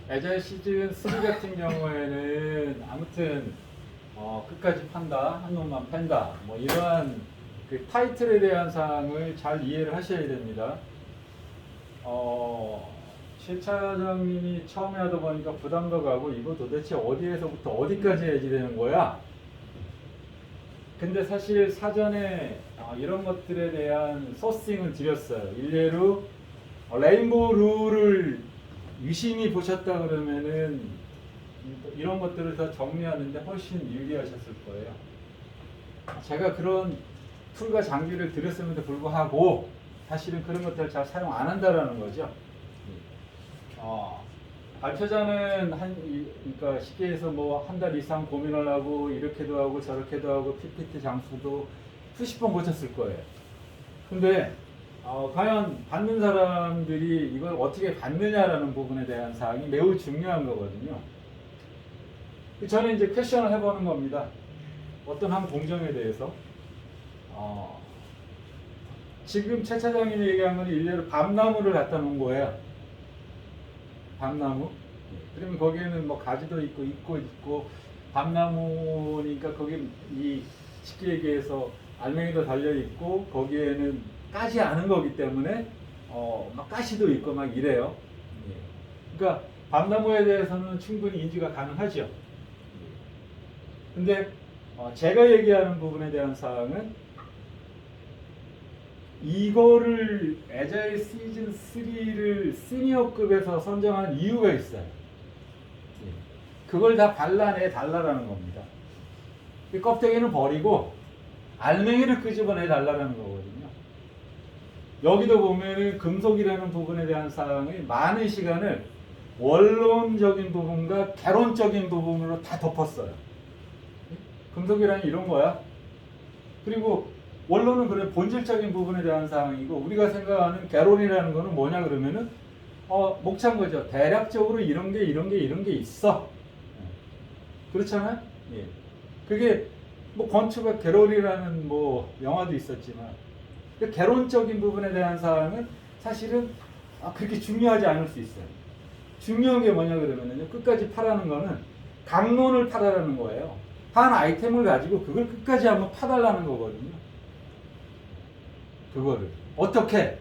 애자일 시즌 3 같은 경우에는 아무튼 끝까지 판다, 한 놈만 팬다, 뭐 이러한 그 타이틀에 대한 사항을 잘 이해를 하셔야 됩니다. 최 차장님이 처음에 하다 보니까 부담도 가고 이거 도대체 어디에서부터 어디까지 해야지 되는 거야? 근데 사실 사전에 이런 것들에 대한 소싱을 드렸어요. 일례로 레인보우 룰을 유심히 보셨다 그러면은 이런 것들을 더 정리하는데 훨씬 유리하셨을 거예요. 제가 그런 툴과 장비를 드렸음에도 불구하고 사실은 그런 것들을 잘 사용 안 한다라는 거죠. 발표자는 그러니까 쉽게 해서 뭐 한 달 이상 고민을 하고 이렇게도 하고 저렇게도 하고 PPT 장수도 수십 번 고쳤을 거예요. 근데 과연 받는 사람들이 이걸 어떻게 받느냐라는 부분에 대한 사항이 매우 중요한 거거든요. 저는 이제 퀘션을 해보는 겁니다. 어떤 한 공정에 대해서. 지금 최 차장님이 얘기한 건 일례로 밤나무를 갖다 놓은 거예요. 밤나무. 그러면 거기에는 뭐 가지도 있고 잎도 있고 밤나무니까 거기 이 쉽게 얘기해서 알맹이도 달려 있고 거기에는 까지 않은 거기 때문에 막 가시도 있고 막 이래요. 그러니까 밤나무에 대해서는 충분히 인지가 가능하죠. 근데 제가 얘기하는 부분에 대한 사항은 이거를 애자일 시즌 3를 시니어급에서 선정한 이유가 있어요. 그걸 다 발라내 달라라는 겁니다. 이 껍데기는 버리고 알맹이를 끄집어내 달라라는 거거든요. 여기도 보면은 금속이라는 부분에 대한 사항이 많은 시간을 원론적인 부분과 개론적인 부분으로 다 덮었어요. 금속이라는 이런 거야. 그리고 원론은 그래 본질적인 부분에 대한 사항이고 우리가 생각하는 개론이라는 거는 뭐냐 그러면은 목찬 거죠. 대략적으로 이런 게 있어. 그렇잖아요. 예. 그게 뭐 건축학 개론이라는 뭐 영화도 있었지만 개론적인 부분에 대한 사항은 사실은 그렇게 중요하지 않을 수 있어요. 중요한 게 뭐냐 그러면은요. 끝까지 파라는 거는 강론을 파라라는 거예요. 한 아이템을 가지고 그걸 끝까지 한번 파달라는 거거든요. 그거를 어떻게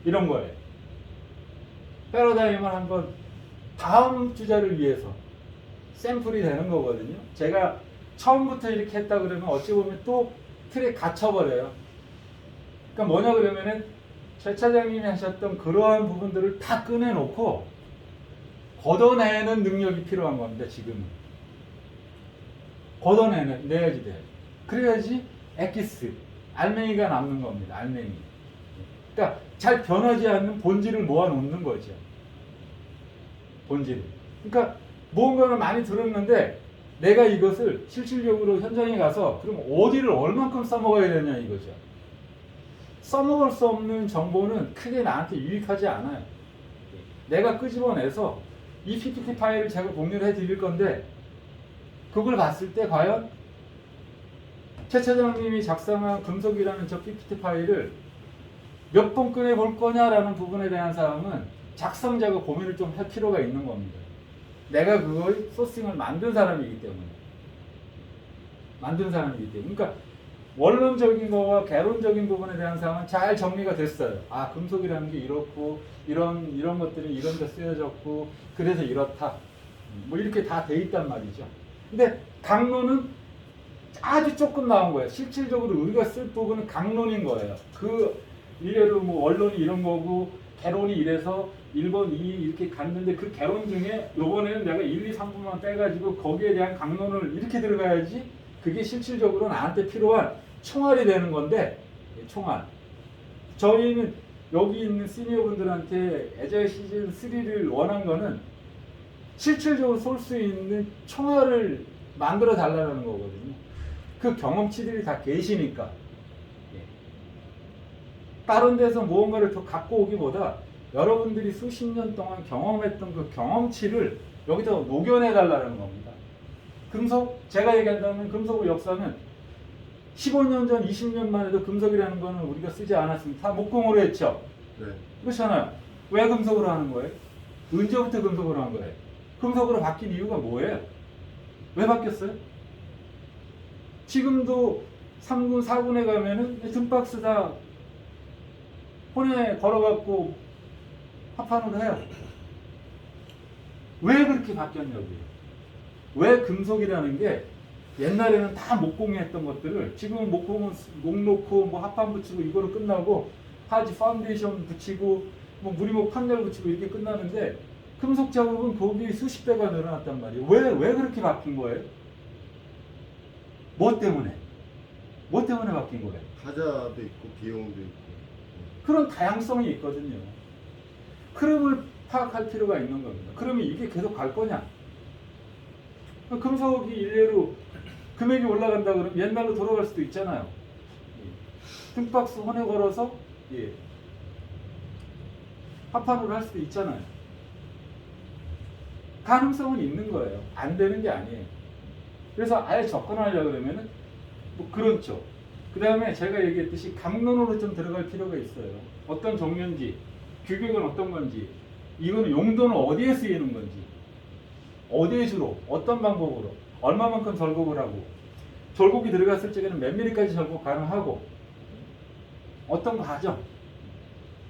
이런 거예요. 패러다임을 한번 다음 주자를 위해서 샘플이 되는 거거든요. 제가 처음부터 이렇게 했다 그러면 어찌 보면 또 틀에 갇혀버려요. 그러니까 뭐냐 그러면은 최 차장님이 하셨던 그러한 부분들을 다 꺼내놓고 걷어내는 능력이 필요한 겁니다. 지금은 걷어내야지 돼요. 그래야지 엑기스 알맹이가 남는 겁니다. 알맹이. 그러니까 잘 변하지 않는 본질을 모아놓는 거죠. 본질. 그러니까 무언가를 많이 들었는데 내가 이것을 실질적으로 현장에 가서 그럼 어디를 얼만큼 써먹어야 되냐 이거죠. 써먹을 수 없는 정보는 크게 나한테 유익하지 않아요. 내가 끄집어내서 이 PPT 파일을 제가 공유를 해드릴 건데 그걸 봤을 때 과연 최 차장님이 작성한 금속이라는 저 PPT 파일을 몇 번 꺼내볼 거냐라는 부분에 대한 사항은 작성자가 고민을 좀 할 필요가 있는 겁니다. 내가 그걸 소싱을 만든 사람이기 때문에. 그러니까 원론적인 거와 개론적인 부분에 대한 사항은 잘 정리가 됐어요. 금속이라는 게 이렇고 이런 것들이 이런 데 쓰여졌고 그래서 이렇다. 뭐 이렇게 다 돼 있단 말이죠. 근데 강론은 아주 조금 나온 거예요. 실질적으로 우리가 쓸 부분은 강론인 거예요. 그 일례로 뭐 원론이 이런 거고 개론이 이래서 1번, 2 이렇게 갔는데 그 개론 중에 요번에는 내가 1, 2, 3분만 빼가지고 거기에 대한 강론을 이렇게 들어가야지 그게 실질적으로 나한테 필요한 총알이 되는 건데 총알. 저희는 여기 있는 시니어분들한테 애자일 시즌 3를 원한 거는 실질적으로 쏠 수 있는 총알을 만들어 달라는 거거든요. 그 경험치들이 다 계시니까. 다른 데서 무언가를 더 갖고 오기보다 여러분들이 수십 년 동안 경험했던 그 경험치를 여기다 녹여내 달라는 겁니다. 금속, 제가 얘기한다면 금속의 역사는 15년 전, 20년만 해도 금속이라는 거는 우리가 쓰지 않았습니다. 다 목공으로 했죠. 네. 그렇잖아요. 왜 금속으로 하는 거예요? 언제부터 금속으로 한 거예요? 금속으로 바뀐 이유가 뭐예요? 왜 바뀌었어요? 지금도 3군, 4군에 가면은 등박스 다 혼에 걸어갖고 합판으로 해요. 왜 그렇게 바뀌었냐고요. 왜 금속이라는 게 옛날에는 다 목공했던 것들을 지금은 목공은 목 놓고 뭐 합판 붙이고 이거로 끝나고 하지 파운데이션 붙이고 뭐 무리목 판넬 붙이고 이렇게 끝나는데 금속 작업은 거기 수십 배가 늘어났단 말이에요. 왜 그렇게 바뀐 거예요? 뭐 때문에? 뭐 때문에 바뀐 거예요? 타자도 있고 비용도 있고. 그런 다양성이 있거든요. 흐름을 파악할 필요가 있는 겁니다. 그러면 이게 계속 갈 거냐? 금속이 일례로 금액이 올라간다 그러면 옛날로 돌아갈 수도 있잖아요. 등박스 혼에 걸어서 합판으로 할 수도 있잖아요. 가능성은 있는 거예요. 안 되는 게 아니에요. 그래서 아예 접근하려고 그러면은 뭐 그런 쪽. 그 다음에 제가 얘기했듯이 강론으로 좀 들어갈 필요가 있어요. 어떤 종류인지, 규격은 어떤 건지, 이거는 용도는 어디에 쓰이는 건지, 어디에 주로, 어떤 방법으로, 얼마만큼 절곡을 하고, 절곡이 들어갔을 적에는 몇 미리까지 절곡 가능하고, 어떤 과정.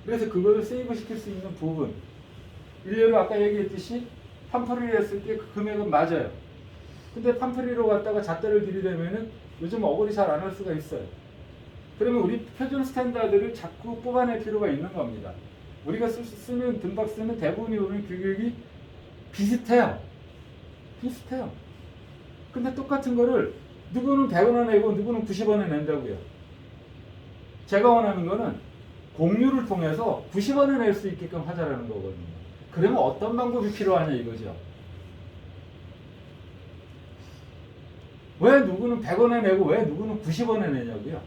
그래서 그거를 세이브 시킬 수 있는 부분. 일례로 아까 얘기했듯이 판프리를 했을 때 그 금액은 맞아요. 근데 판프리로 갔다가 잣대를 들이대면은 요즘 어글이 잘 안 할 수가 있어요. 그러면 우리 표준 스탠다드를 자꾸 뽑아낼 필요가 있는 겁니다. 우리가 쓰는 등박스는 대부분이 보면 규격이 비슷해요. 비슷해요. 근데 똑같은 거를 누구는 100원에 내고 누구는 90원에 낸다고요. 제가 원하는 거는 공유를 통해서 90원에 낼 수 있게끔 하자라는 거거든요. 그러면 어떤 방법이 필요하냐 이거죠. 왜 누구는 100원에 내고 왜 누구는 90원에 내냐고요.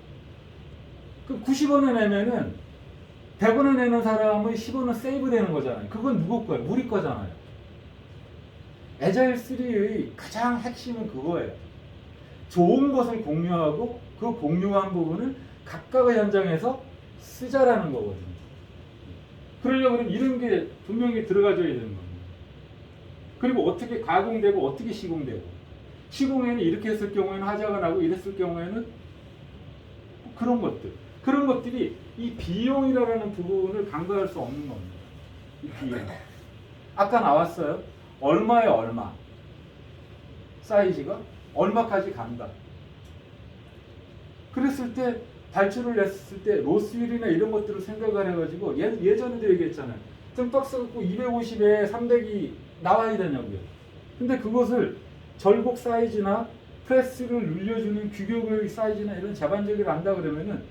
그 90원에 내면은 100원에 내는 사람의 10원은 세이브 되는 거잖아요. 그건 누구 거예요? 우리 거잖아요. 애자일 3의 가장 핵심은 그거예요. 좋은 것을 공유하고 그 공유한 부분을 각각의 현장에서 쓰자라는 거거든요. 그러려고 그러면 이런 게 분명히 들어가줘야 되는 겁니다. 그리고 어떻게 가공되고 어떻게 시공되고, 시공에는 이렇게 했을 경우에는 하자가 나고 이랬을 경우에는 그런 것들, 그런 것들이 이 비용이라는 부분을 간과할 수 없는 겁니다. 이 비용. 아까 나왔어요. 얼마에 얼마. 사이즈가 얼마까지 간다. 그랬을 때 발주를 냈을 때 로스율이나 이런 것들을 생각을 해가지고 예전에도 얘기했잖아요. 등박스 갖고 250에 300이 나와야 되냐고요. 근데 그것을 절곡 사이즈나 프레스를 눌려주는 규격의 사이즈나 이런 자반적을 안다 그러면은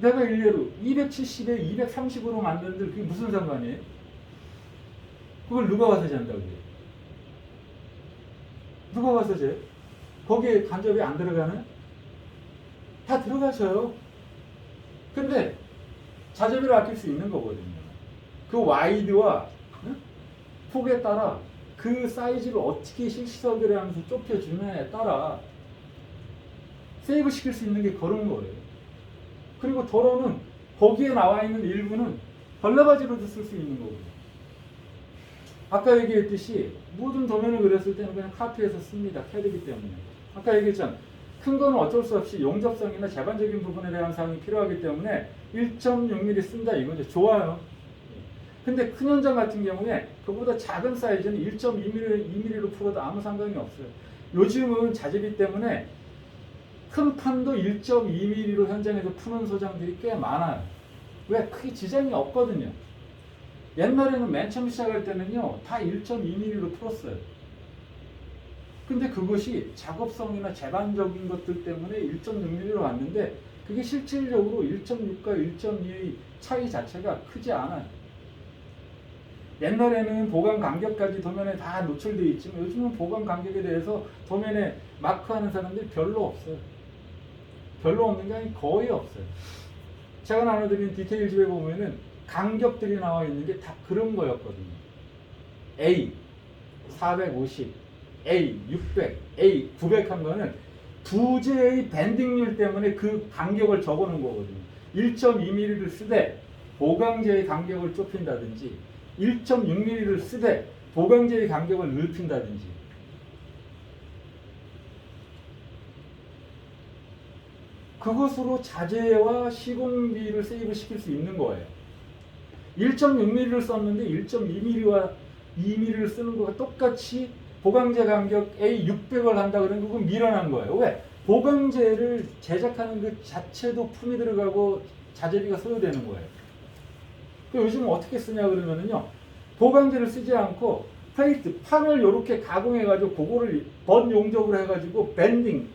내가 일례로 270에 230으로 만드는데 그게 무슨 상관이에요? 그걸 누가 와서 잔다고요? 누가 와서 재요? 거기에 간접이 안 들어가나요? 다 들어가셔요. 근데 자재비를 아낄 수 있는 거거든요. 그 와이드와 폭에 따라 그 사이즈를 어떻게 실시설계를 하면서 좁혀주느냐에 따라 세이브 시킬 수 있는 게 그런 거예요. 그리고 도로는 거기에 나와 있는 일부는 벌레바지로도 쓸 수 있는 거고요. 아까 얘기했듯이 모든 도면을 그렸을 때는 그냥 카피해서 씁니다. 캐리기 때문에. 아까 얘기했잖아. 큰 거는 어쩔 수 없이 용접성이나 제반적인 부분에 대한 사항이 필요하기 때문에 1.6mm 쓴다 이거죠. 좋아요. 근데 큰 현장 같은 경우에 그보다 작은 사이즈는 1.2mm로 풀어도 아무 상관이 없어요. 요즘은 자재비 때문에 큰 판도 1.2mm로 현장에서 푸는 소장들이 꽤 많아요. 왜? 크게 지장이 없거든요. 옛날에는 맨 처음 시작할 때는요 다 1.2mm로 풀었어요. 근데 그것이 작업성이나 제반적인 것들 때문에 1.6mm로 왔는데 그게 실질적으로 1.6과 1.2의 차이 자체가 크지 않아요. 옛날에는 보강 간격까지 도면에 다 노출되어 있지만 요즘은 보강 간격에 대해서 도면에 마크하는 사람들이 별로 없어요. 별로 없는 게 아니라 거의 없어요. 제가 나눠드린 디테일집에 보면은 간격들이 나와 있는 게 다 그런 거였거든요. A 450, A 600, A 900 한 거는 부재의 밴딩률 때문에 그 간격을 적어놓은 거거든요. 1.2mm를 쓰되 보강재의 간격을 좁힌다든지 1.6mm를 쓰되 보강제의 간격을 넓힌다든지 그것으로 자재와 시공비를 세이브 시킬 수 있는 거예요. 1.6mm를 썼는데 1.2mm와 2mm를 쓰는 거가 똑같이 보강제 간격 A 600을 한다 그러면 그건 미련한 거예요. 왜? 보강제를 제작하는 그 자체도 품이 들어가고 자재비가 소요되는 거예요. 요즘 어떻게 쓰냐 그러면은요, 보강제를 쓰지 않고 플레이트 판을 이렇게 가공해 가지고 그거를 번 용접으로 해 가지고 밴딩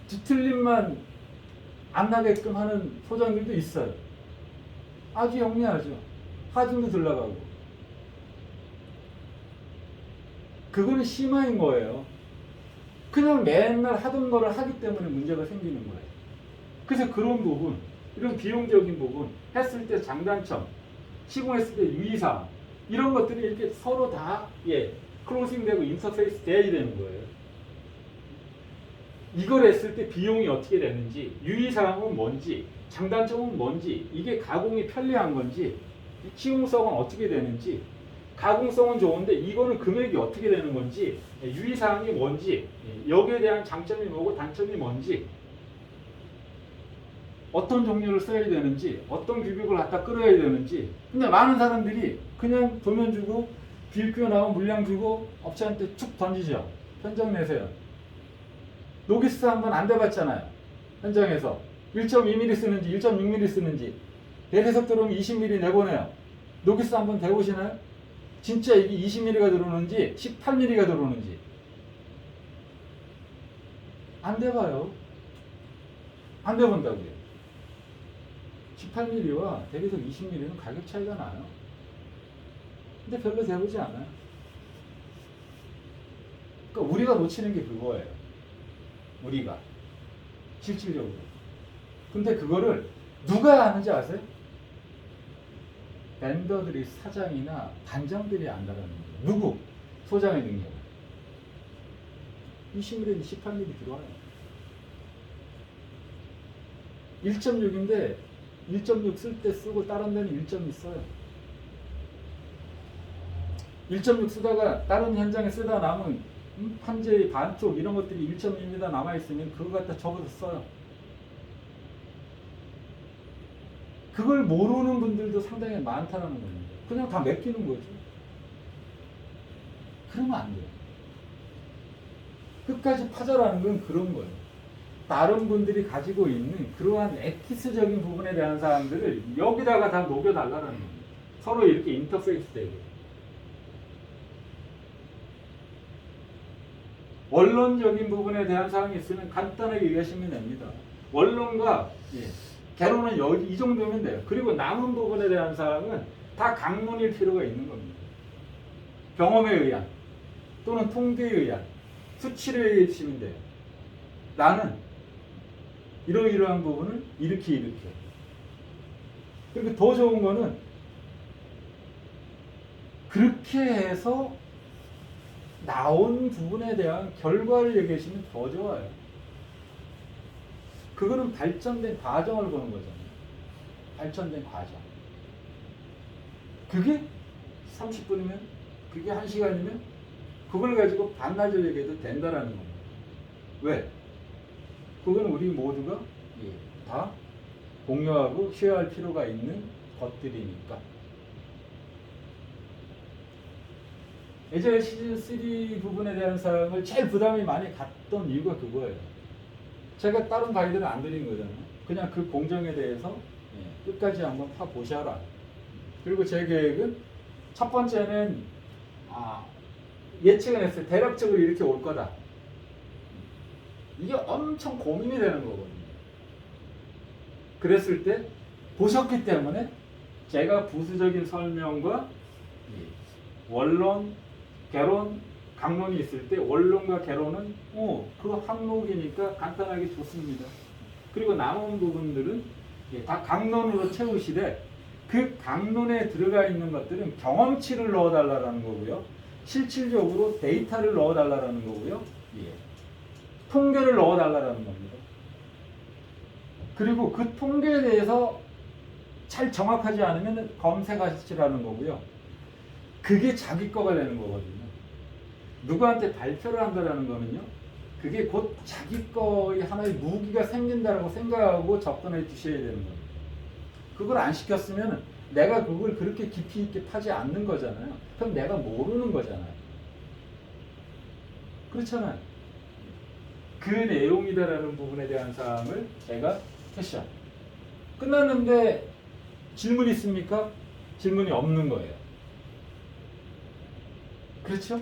뒤틀림만 안 나게끔 하는 소장들도 있어요. 아주 영리하죠. 하중도 들러가고. 그거는 심화인 거예요. 그냥 맨날 하던 거를 하기 때문에 문제가 생기는 거예요. 그래서 그런 부분, 이런 비용적인 부분, 했을 때 장단점, 시공했을 때 유의사항, 이런 것들이 이렇게 서로 다 클로징되고 인터페이스 돼야 되는 거예요. 이걸 했을 때 비용이 어떻게 되는지, 유의사항은 뭔지, 장단점은 뭔지, 이게 가공이 편리한 건지, 시공성은 어떻게 되는지, 가공성은 좋은데 이거는 금액이 어떻게 되는 건지, 유의사항이 뭔지, 여기에 대한 장점이 뭐고 단점이 뭔지, 어떤 종류를 써야 되는지, 어떤 규격을 갖다 끌어야 되는지. 근데 많은 사람들이 그냥 도면 주고 비율표 나오면 물량 주고 업체한테 툭 던지죠. 현장 내세요. 노기스 한번 안 돼봤잖아요. 현장에서 1.2mm 쓰는지 1.6mm 쓰는지 대리석 들어오면 20mm 내보내요. 노기스 한번 대보시나요? 진짜 이게 20mm가 들어오는지 18mm가 들어오는지 안 돼봐요. 안 돼본다고요. 18mm와 대리석 20mm는 가격 차이가 나요. 근데 별로 돼보지 않아요. 그러니까 우리가 놓치는 게 그거예요. 우리가 실질적으로. 근데 그거를 누가 아는지 아세요? 벤더들이, 사장이나 반장들이 안다라는 거예요. 누구? 소장의 능력. 20mm, 18mm 들어와요. 1.6인데 1.6 쓸 때 쓰고 다른 데는 1.2 써요. 1.6 쓰다가 다른 현장에 쓰다 남은 판재의 반쪽 이런 것들이 1.2m 남아있으면 그거 갖다 접어서 써요. 그걸 모르는 분들도 상당히 많다는 겁니다. 그냥 다 맡기는 거죠. 그러면 안 돼요. 끝까지 파자라는 건 그런 거예요. 다른 분들이 가지고 있는 그러한 엑기스적인 부분에 대한 사람들을 여기다가 다 녹여달라는 겁니다. 서로 이렇게 인터페이스 되고. 원론적인 부분에 대한 사항이 있으면 간단하게 얘기하시면 됩니다. 원론과 개론은 이 정도면 돼요. 그리고 남은 부분에 대한 사항은 다 강론일 필요가 있는 겁니다. 경험에 의한 또는 통계에 의한 수치를 얘기하시면 돼요. 나는 이러이러한 부분을 이렇게 그리고 더 좋은 거는 그렇게 해서 나온 부분에 대한 결과를 얘기하시면 더 좋아요. 그거는 발전된 과정을 보는 거잖아요. 발전된 과정. 그게 30분이면, 그게 1시간이면 그걸 가지고 반나절 얘기해도 된다라는 겁니다. 왜? 그거는 우리 모두가 다 공유하고 쉐어할 필요가 있는 것들이니까. 예전에 시즌3 부분에 대한 사항을 제일 부담이 많이 갔던 이유가 그거예요. 제가 다른 가이드는 안 드린 거잖아요. 그냥 그 공정에 대해서 끝까지 한번 파보셔라. 그리고 제 계획은 첫 번째는 예측은 했어요. 대략적으로 이렇게 올 거다. 이게 엄청 고민이 되는 거거든요. 그랬을 때 보셨기 때문에 제가 부수적인 설명과 원론, 개론, 강론이 있을 때 원론과 개론은 그 항목이니까 간단하게 좋습니다. 그리고 남은 부분들은 다 강론으로 채우시되 그 강론에 들어가 있는 것들은 경험치를 넣어달라는 거고요. 실질적으로 데이터를 넣어달라는 거고요. 통계를 넣어달라는 겁니다. 그리고 그 통계에 대해서 잘 정확하지 않으면 검색하시라는 거고요. 그게 자기 거가 되는 거거든요. 누구한테 발표를 한다라는 거는요. 그게 곧 자기 거의 하나의 무기가 생긴다라고 생각하고 접근해 주셔야 되는 거예요. 그걸 안 시켰으면 내가 그걸 그렇게 깊이 있게 파지 않는 거잖아요. 그럼 내가 모르는 거잖아요. 그렇잖아요. 그 내용이다라는 부분에 대한 사항을 제가 캐션. 끝났는데 질문 있습니까? 질문이 없는 거예요. 그렇죠?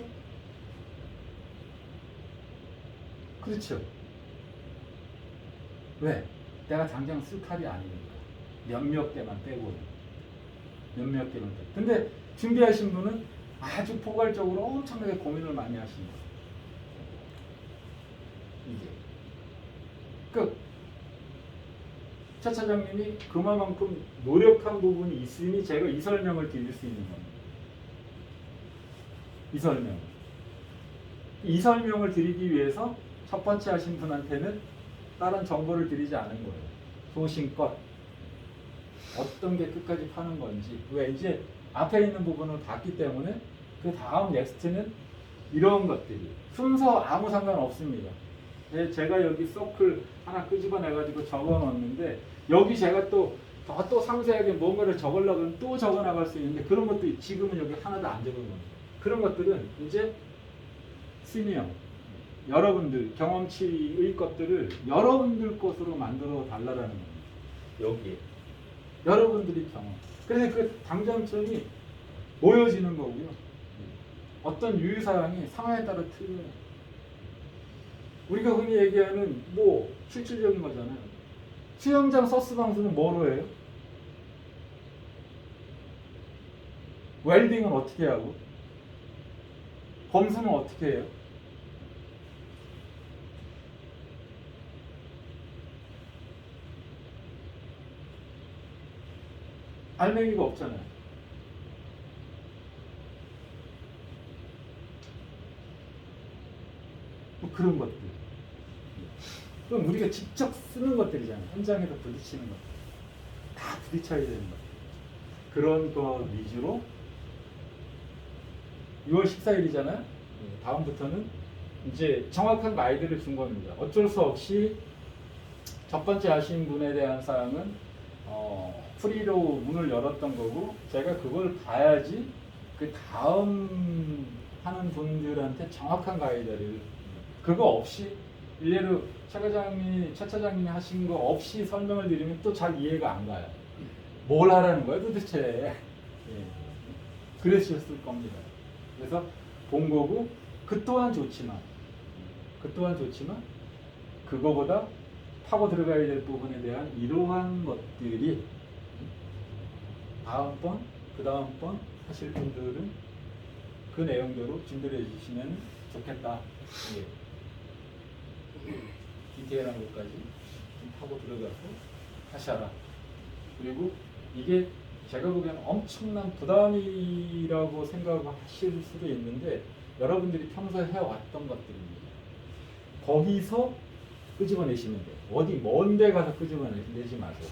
그렇죠. 왜? 내가 당장 쓸 칼이 아니니까. 몇몇 개만 빼고요. 몇몇 개만 빼고. 근데 준비하신 분은 아주 포괄적으로 엄청나게 고민을 많이 하신 거예요. 이게. 그, 차 차장님이 그만큼 노력한 부분이 있으니 제가 이 설명을 드릴 수 있는 겁니다. 이 설명. 이 설명을 드리기 위해서 첫 번째 하신 분한테는 다른 정보를 드리지 않은 거예요. 소신껏 어떤 게 끝까지 파는 건지. 왜 이제 앞에 있는 부분을 봤기 때문에 그 다음 넥스트는 이런 것들이 순서 아무 상관 없습니다. 제가 여기 서클 하나 끄집어내가지고 적어놨는데 여기 제가 또 상세하게 뭔가를 적으려고 하면 또 적어나갈 수 있는데 그런 것도 지금은 여기 하나도 안 적은 겁니다. 그런 것들은 이제 시니어 여러분들 경험치의 것들을 여러분들 것으로 만들어 달라라는 겁니다. 여기에 여러분들이 경험. 그래서 그 당장점이 모여지는 거고요. 어떤 유의사항이 상황에 따라 틀려요. 우리가 흔히 얘기하는 뭐 실질적인 거잖아요. 수영장 서스 방수는 뭐로 해요? 웰딩은 어떻게 하고? 검수는 어떻게 해요? 알맹이가 없잖아요. 뭐 그런 것들. 그럼 우리가 직접 쓰는 것들이잖아요. 현장에서 부딪히는 것들. 다 부딪혀야 되는 것. 그런 거 위주로 6월 14일이잖아요. 다음부터는 이제 정확한 가이드를 준 겁니다. 어쩔 수 없이 첫 번째 하신 분에 대한 사항은 프리로 문을 열었던 거고 제가 그걸 봐야지 그 다음 하는 분들한테 정확한 가이드를 그거 없이 일례로 차 차장님이 하신 거 없이 설명을 드리면 또 잘 이해가 안 가요. 뭘 하라는 거예요 도대체. 예. 그랬을 겁니다. 그래서 본 거고 그 또한 좋지만 그거보다 파고 들어가야 될 부분에 대한 이러한 것들이 다음번 그 다음번 하실 분들은 그 내용대로 준비를 해주시면 좋겠다. 예. 디테일한 것까지 좀 파고 들어가서 하셔라. 그리고 이게 제가 보기에는 엄청난 부담이라고 생각하실 수도 있는데 여러분들이 평소에 해왔던 것들입니다. 거기서 끄집어내시면 돼요. 어디 먼 데 가서 끄집어내지 마세요.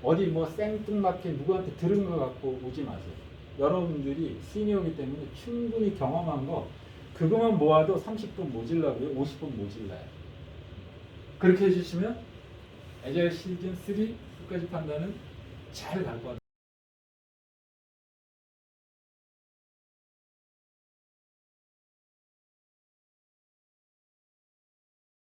어디 뭐 생뚱맞게 누구한테 들은 거 갖고 오지 마세요. 여러분들이 시니어이기 때문에 충분히 경험한 거 그것만 모아도 30분 모질라고요. 50분 모질라요. 그렇게 해주시면 애자일 시즌 3 끝까지 판단은 잘 갈 것 같아요.